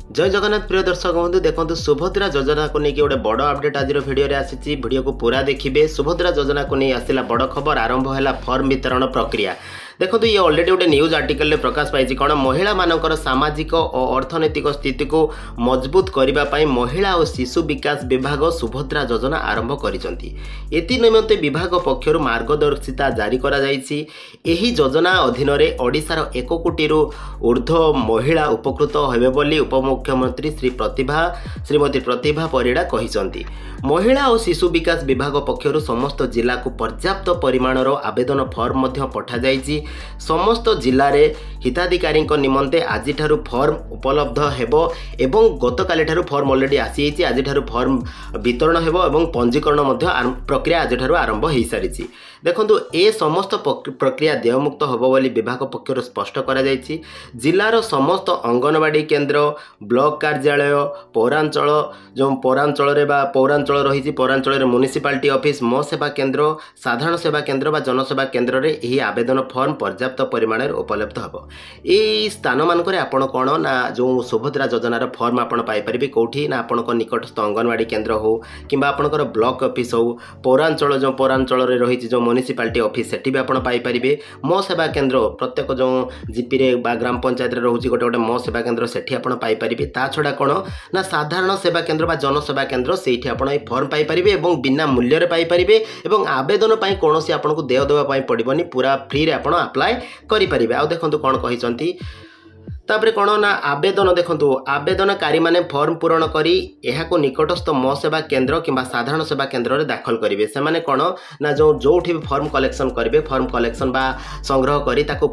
जय जगन्नाथ प्रिय दर्शक बंधु देखो सुभद्रा योजना को लेकिन गोटे बड़ अपडेट आज भिडियो आसी भिडियो को पूरा देखिए। सुभद्रा योजना को नहीं आसला बड़ खबर आरंभ है फॉर्म वितरण प्रक्रिया। देखो ये ऑलरेडी गोटे न्यूज आर्टिकल में प्रकाश पाई कौन महिला मानकर सामाजिक और अर्थनैतिक स्थिति को मजबूत करने महिला और शिशु विकास विभाग सुभद्रा योजना आरंभ कर विभाग पक्षर मार्गदर्शिता जारी करी योजना अधीन ओडिशार 1 कोटी ऊर्ध्व महिला उपकृत हेबे बोली उपमुख्यमंत्री श्रीमती प्रतिभा परिड़ा कहिसंती। महिला और शिशु विकास विभाग पक्षर समस्त जिला को पर्याप्त परिमाणर आवेदन फॉर्म पठा जाइछि। समस्त जिले में हिताधिकारी निमंते आज फॉर्म उपलब्ध हेबो एवं गतकाली फॉर्म ऑलरेडी आसी आज फॉर्म वितरण हेबो एवं पंजीकरण प्रक्रिया आज आरंभ हो सारी। देखो ए समस्त प्रक्रिया देयमुक्त होबो बोली विभाग पक्षर स्पष्ट करा जाइछि। जिलार समस्त अंगनवाड़ी केन्द्र ब्लॉक कार्यालय पौरांचल जो पौरांचल रही पौरांचल म्युनिसिपालिटी ऑफिस मो सेवा केन्द्र साधारण सेवा केन्द्र बा जनसेवा केन्द्र रे एही आवेदन फॉर्म पर्याप्त परिमाण उपलब्ध हम। यही स्थान मानक आपण कौन ना जो सुभद्रा योजनार फॉर्म आपण पाइपर कौटी ना आपण निकटस्थ अंगनवाड़ी केन्द्र हो कि आपंकर ब्लॉक ऑफिस हो पौरांचल जो पौरांचल रही जो म्युनिसिपालिटी ऑफिस सेठी भी आपण पाइपर। मो सेवा केन्द्र प्रत्येक जो जीपी रे बा ग्राम पंचायत रे रोचे गोटे गोटे मो सेवा केन्द्र सेठी आपण पाइपर। ता छड़ा कौन ना साधारण सेवा केन्द्र बा जनसेवा केन्द्र सेठी आपण ए फॉर्म पाइपर एवं बिना मूल्य रे पाइपर एवं आवेदन पाई कोनोसी आपनको देय देवा पाई पड़िबनी पूरा फ्री रे आपण अप्लाई करि परिबे। आ देखंतु कोन कहिसंती तापरे कौन ना आवेदन देखो आवेदनकारी माने फॉर्म पूरण करी एहाको निकटस्थ मो सेवा केन्द्र किंबा साधारण सेवा केन्द्र रे दाखल करेंगे। से माने कौन ना जोठी भी फॉर्म कलेक्शन करेंगे फॉर्म कलेक्शन बा संग्रह करी ताको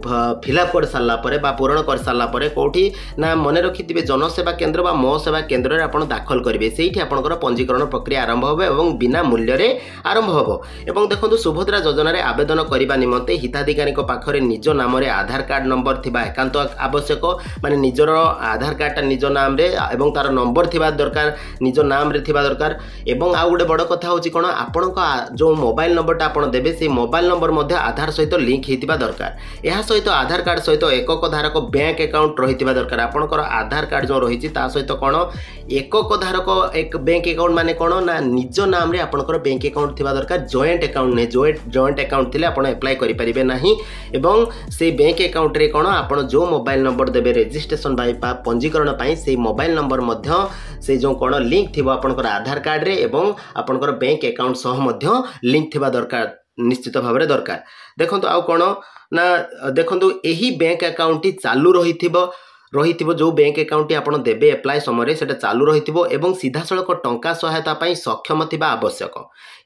फिलअप कर सारा पर बा पूरण कर सारा पर कौटी ना मन रखिथिबे जनसेवा केन्द्र बा मो सेवा केन्द्र रे आपण दाखल करेंगे। सेठी आपनकर पंजीकरण प्रक्रिया आरंभ होबे एवं बिना मूल्य रे आरंभ होबो। एवं देखो सुभद्रा योजना रे आवेदन करबा निमंते हिताधिकारी पाखरे निज नाम रे आधार कार्ड नंबर थिबा एकांत आवश्यक माने निजर आधार कार्ड निज नाम रे एवं तार नंबर थिबा दरकार निज नाम रे थिबा दरकार। एवं आ गोटे बड़ कथा होची कोन आपन जो मोबाइल नंबरटा आपन देबे से मोबाइल नंबर मध्ये आधार सहित लिंक हेतिबा दरकार। एहा सहित आधार कार्ड सहित एकक धारक बैंक अकाउंट रहितिबा दरकार। आपनकर आधार कार्ड जो रहिछि ता सहित कोन एकक धारक एक बैंक अकाउंट माने कोन ना निज नाम रे आपनकर बैंक अकाउंट थिबा दरकार। जॉइंट अकाउंट ने जॉइंट अकाउंट थिले आपन अप्लाई करि परिबे नाही। एवं से बैंक अकाउंट रे कोन आपन जो मोबाइल नंबर देबे रजिस्ट्रेशन पंजीकरण पाई से मोबाइल नंबर मध्य से जो कौन लिंक थी आपनकर आधार कार्ड रे एवं आपनकर बैंक अकाउंट सह मध्य लिंक थिबा दरकार निश्चित भाव में दरकार। देखो आउ कौन ना देखो यही बैंक अकाउंट चालू रही जो बैंक अकाउंट आप देवे एप्लाय समय से चालू रही सीधा सड़क टंका सहायता सक्षम थिबा आवश्यक।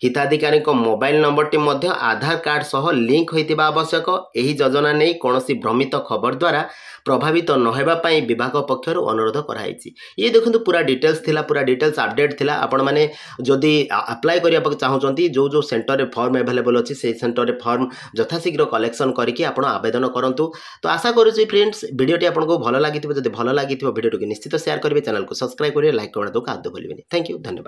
हिताधिकारी मोबाइल नंबर टी मध्य आधार कार्ड सह लिंक होइतिबा आवश्यक। एही योजना नहीं कौन भ्रमित खबर द्वारा प्रभावित न होबा पई विभाग पक्षर अनुरोध कराई। ये देखो पूरा डिटेल्स थिला पूरा डिटेल्स अपडेट थिला। आपण माने जदि अप्लाई करिया चाहूचंती जो जो सेंटर रे फॉर्म अवेलेबल अछि से सेंटर रे फॉर्म यथाशीघ्र कलेक्शन करके आपण आवेदन करंतु। तो आशा करूची फ्रेंड्स वीडियोटी आपको भल लागिथिबो। जदि भल लागिथिबो वीडियो को निश्चित शेयर करेंगे चैनल को सब्सक्राइब करेंगे लाइक करना तो भूलिए। थैंक यू धन्यवाद।